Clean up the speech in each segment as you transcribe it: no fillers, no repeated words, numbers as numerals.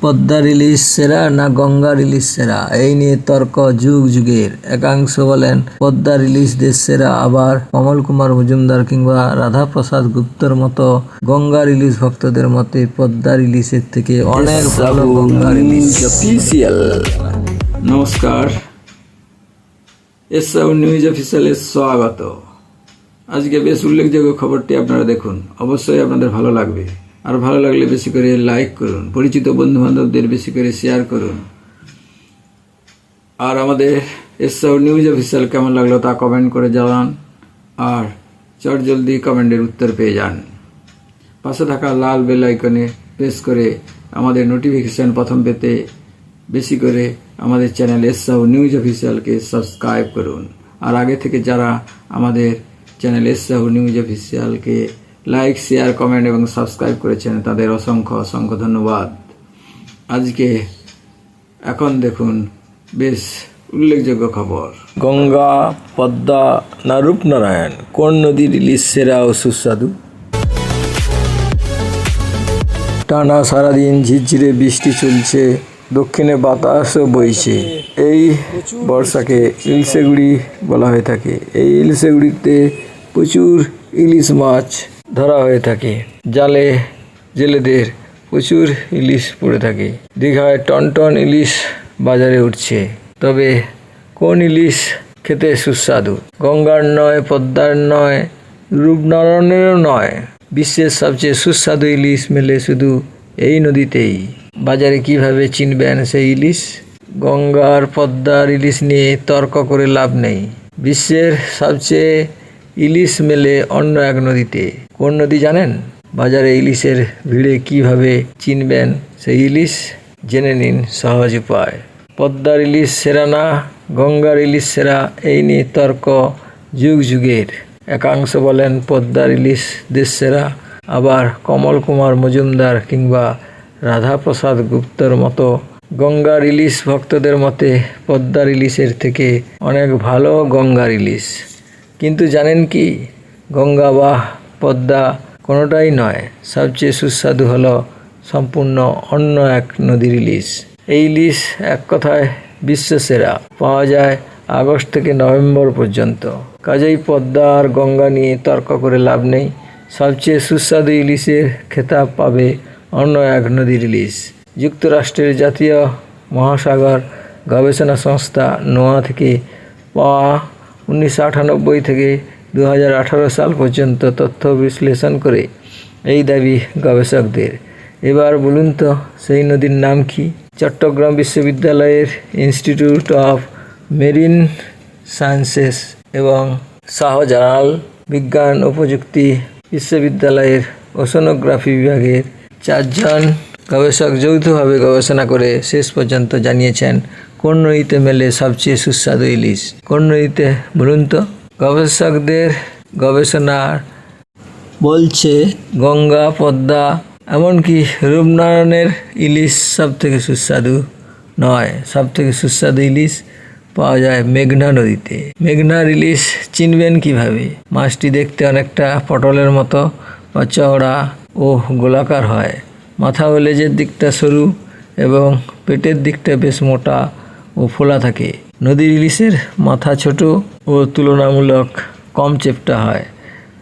পদ্মার ইলিশ সেরা না গঙ্গার ইলিশ সেরা, এই নিয়ে তর্ক যুগ যুগের। একাংশ বলেন পদ্মার ইলিশ দেশ সেরা, আবার কমল কুমার মজুমদার কিংবা রাধাপ্রসাদ গুপ্তর মতো গঙ্গার ইলিশ ভক্তদের মতে পদ্মার ইলিশের থেকে অনেক ভালো গঙ্গার ইলিশ। অফিসিয়াল নমস্কার, এসআউ নিউজ অফিসিয়ালে স্বাগত। আজকে বেশ উল্লেখযোগ্য খবরটি আপনারা দেখুন, অবশ্যই আপনাদের ভালো লাগবে। আর ভালো লাগলে বেশি করে লাইক করুন, পরিচিত বন্ধু বান্ধবদের বেশি করে শেয়ার করুন। আর আমাদের এসআউ নিউজ অফিসিয়াল কেমন লাগলো তা কমেন্ট করে জানান, আর চটজলদি কমেন্টের উত্তর পেয়ে যান। পাশে থাকা লাল বেল আইকনে প্রেস করে আমাদের নোটিফিকেশন প্রথম পেতে বেশি করে আমাদের চ্যানেল এসআউ নিউজ অফিসিয়ালকে সাবস্ক্রাইব করুন। আর আগে থেকে যারা আমাদের চ্যানেল এসআউ নিউজ অফিসিয়ালকে লাইক, শেয়ার, কমেন্ট এবং সাবস্ক্রাইব করেছেন তাদের অসংখ্য অসংখ্য ধন্যবাদ। আজকে এখন দেখুন বেশ উল্লেখযোগ্য খবর। গঙ্গা, পদ্মা না রূপনারায়ণ, কোন নদীর ইলিশ সেরা ও সুস্বাদু? টানা সারাদিন ঝিরঝিরে বৃষ্টি চলছে, দক্ষিণে বাতাসও বইছে। এই বর্ষাকে ইলশেগুড়ি বলা হয়ে থাকে। এই ইলশেগুড়িতে প্রচুর ইলিশ মাছ ধরা হয়ে থাকে। জালে জেলেদের প্রচুর ইলিশ পড়ে থাকে। দীঘায় টন টন ইলিশ বাজারে উঠছে। তবে কোন ইলিশ খেতে সুস্বাদু? গঙ্গার নয়, পদ্মার নয়, রূপনারায়ণেরও নয়। বিশ্বের সবচেয়ে সুস্বাদু ইলিশ মেলে শুধু এই নদীতেই। বাজারে কিভাবে চিনবেন সেই ইলিশ? গঙ্গার পদ্মার ইলিশ নিয়ে তর্ক করে লাভ নেই। বিশ্বের সবচেয়ে ইলিশ মেলে অন্য এক নদীতে। কোন নদী জানেন? বাজারে ইলিশের ভিড়ে কিভাবে চিনবেন সেই ইলিশ? জেনে নিন সহজ উপায়। পদ্মার ইলিশ সেরা না গঙ্গার ইলিশ সেরা, এই নিয়ে তর্ক যুগ যুগের। একাংশ বলেন পদ্মার ইলিশ দেশ সেরা, আবার কমল কুমার মজুমদার কিংবা রাধাপ্রসাদ গুপ্তর মতো গঙ্গার ইলিশ ভক্তদের মতে পদ্মার ইলিশের থেকে অনেক ভালো গঙ্গার ইলিশ। কিন্তু জানেন কি, গঙ্গা বা পদ্মা কোনোটাই নয়। সবচেয়ে সুস্বাদু হলো সম্পূর্ণ অন্য এক নদীর ইলিশ। এই ইলিশ এক কথায় বিশ্বসেরা। পাওয়া যায় আগস্ট থেকে নভেম্বর পর্যন্ত। কাজেই পদ্মা আর গঙ্গা নিয়ে তর্ক করে লাভ নেই। সবচেয়ে সুস্বাদু ইলিশের খেতাব পাবে অন্য এক নদীর ইলিশ। যুক্তরাষ্ট্রের জাতীয় মহাসাগর গবেষণা সংস্থা নোয়া থেকে পাওয়া 1998 থেকে 2018 সাল পর্যন্ত তথ্য বিশ্লেষণ করে এই দাবি গবেষকদের। এবার বলুন তো সেই নদীর নাম কি? চট্টগ্রাম বিশ্ববিদ্যালয়ের ইনস্টিটিউট অফ মেরিন সায়েন্সেস এবং শাহজালাল বিজ্ঞান ও প্রযুক্তি বিশ্ববিদ্যালয়ের ওশনোগ্রাফি বিভাগের 4 জন গবেষক যৌথভাবে গবেষণা করে শেষ পর্যন্ত জানিয়েছেন কোন নদীতে মেলে সবচেয়ে সুস্বাদু ইলিশ। কোন নদীতে বলুন তো? গবেষকদের গবেষণা বলছে গঙ্গা, পদ্মা, এমনকি রূপনারায়ণের ইলিশ সব থেকে সুস্বাদু নয়। সব থেকে সুস্বাদু ইলিশ পাওয়া যায় মেঘনা নদীতে। মেঘনার ইলিশ চিনবেন কিভাবে? মাছটি দেখতে অনেকটা পটলের মতো বা চওড়া ও গোলাকার হয়। মাথা ও লেজের দিকটা সরু এবং পেটের দিকটা বেশ মোটা ও ফোলা থাকে। নদীর ইলিশের মাথা ছোট ও তুলনামূলক কম চেপ্টা হয়।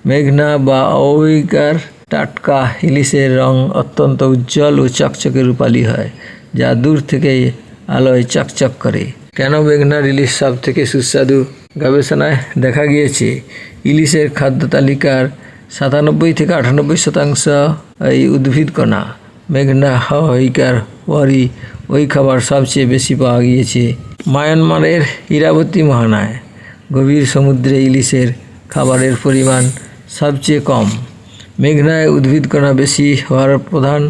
মেঘনা বা অববাহিকার টাটকা ইলিশের রং অত্যন্ত উজ্জ্বল ও চকচকে রূপালি হয়, যা দূর থেকেই আলোয় চকচক করে। কেন মেঘনার ইলিশ সব থেকে সুস্বাদু? গবেষণায় দেখা গিয়েছে ইলিশের খাদ্য তালিকার 97 থেকে 98% এই উদ্ভিদকণা। মেঘনা অববাহিকার পরই ওই খাবার সবচেয়ে বেশি পাওয়া গিয়েছে মায়ানমারের ইরাবতী মোহনায়। গভীর সমুদ্রে ইলিশের খাবারের পরিমাণ সবচেয়ে কম। মেঘনায় উদ্ভিদকণা বেশি হওয়ার প্রধান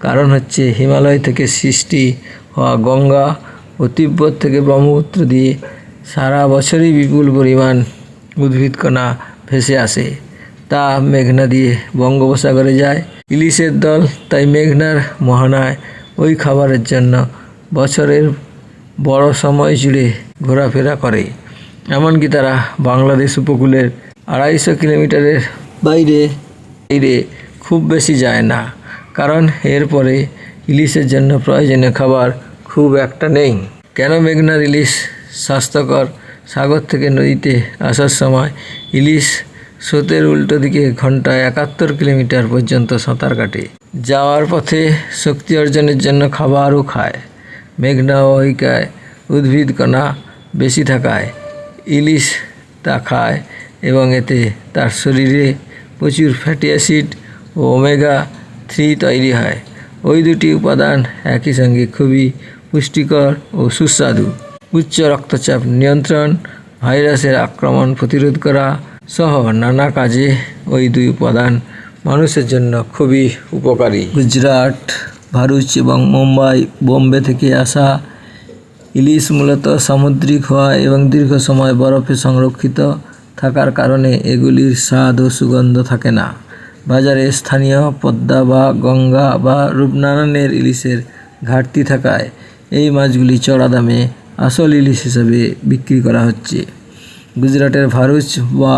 কারণ হচ্ছে হিমালয় থেকে সৃষ্টি হওয়া গঙ্গা ও তিব্বত থেকে ব্রহ্মপুত্র দিয়ে সারা বছরই বিপুল পরিমাণ উদ্ভিদকণা ভেসে আসে। তা মেঘনা দিয়ে বঙ্গোপসাগরে যায়। ইলিশের দল তাই মেঘনার মোহনায় ওই খাবারের জন্য বছরের বড় সময় জুড়ে ঘোরাফেরা করে। এমনকি তারা বাংলাদেশ উপকূলের 250 কিলোমিটারের বাইরে খুব বেশি যায় না, কারণ এরপরে ইলিশের জন্য প্রয়োজনীয় খাবার খুব একটা নেই। কেন মেঘনার ইলিশ স্বাস্থ্যকর? সাগর থেকে নদীতে আসার সময় ইলিশ স্রোতের উল্টো দিকে ঘন্টায় 71 কিলোমিটার পর্যন্ত সাঁতার কাটে। যাওয়ার পথে শক্তি অর্জনের জন্য খাবারও খায়। মেঘনা অববাহিকায় উদ্ভিদ কণা বেশি থাকায় ইলিশ তা খায় এবং এতে তার শরীরে প্রচুর ফ্যাটি অ্যাসিড ও ওমেগা-3 তৈরি হয়। ওই দুটি উপাদান একই সঙ্গে খুবই পুষ্টিকর ও সুস্বাদু। উচ্চ রক্তচাপ নিয়ন্ত্রণ, ভাইরাসের আক্রমণ প্রতিরোধ করা সহ নানা কাজে ওই দুই উপাদান মানুষের জন্য খুবই উপকারী। গুজরাট, ভারুচ এবং মুম্বাই, বোম্বে থেকে আসা ইলিশ মূলত সামুদ্রিক হওয়া এবং দীর্ঘ সময় বরফে সংরক্ষিত থাকার কারণে এগুলির স্বাদ ও সুগন্ধ থাকে না। বাজারে স্থানীয় পদ্মা বা গঙ্গা বা রূপনারায়ণের ইলিশের ঘাটতি থাকায় এই মাছগুলি চড়া দামে আসল ইলিশ হিসেবে বিক্রি করা হচ্ছে। গুজরাটের ভারুচ বা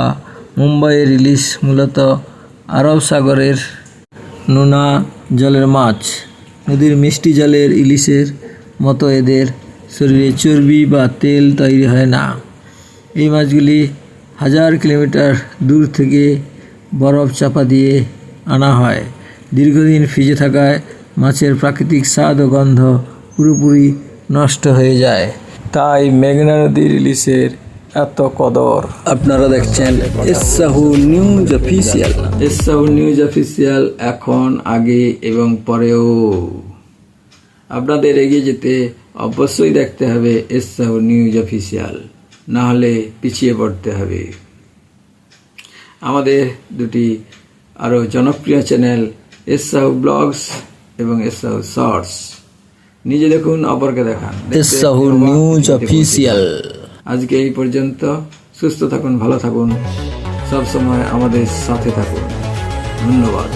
মুম্বাইয়ের ইলিশ মূলত আরব সাগরের নোনা জলের মাছ। নদীর মিষ্টি জলের ইলিশের মতো এদের শরীরে চর্বি বা তেল তৈরি হয় না। এই মাছগুলি 1000 কিলোমিটার দূর থেকে বরফ চাপা দিয়ে আনা হয়। দীর্ঘদিন ফ্রিজে থাকায় মাছের প্রাকৃতিক স্বাদ ও গন্ধ পুরোপুরি নষ্ট হয়ে যায়। তাই মেঘনা নদীর ইলিশের এত কদর। আপনারা দেখছেন এসসাহু নিউজ অফিসিয়াল। এসসাহু নিউজ অফিসিয়াল এখন, আগে এবং পরেও। আপনাদের এগিয়ে যেতে অবশ্যই দেখতে হবে এসসাহু নিউজ অফিসিয়াল, না হলে পিছিয়ে পড়তে হবে। আমাদের দুটি আরও জনপ্রিয় চ্যানেল এসসাহু ব্লগস এবং এসসাহু শর্টস। নিজে দেখুন, অপরকে দেখান। এসসাহু নিউজ অফিসিয়াল। আজকে এই পর্যন্ত। সুস্থ থাকুন, ভালো থাকুন, সব সময় আমাদের সাথে থাকুন। ধন্যবাদ।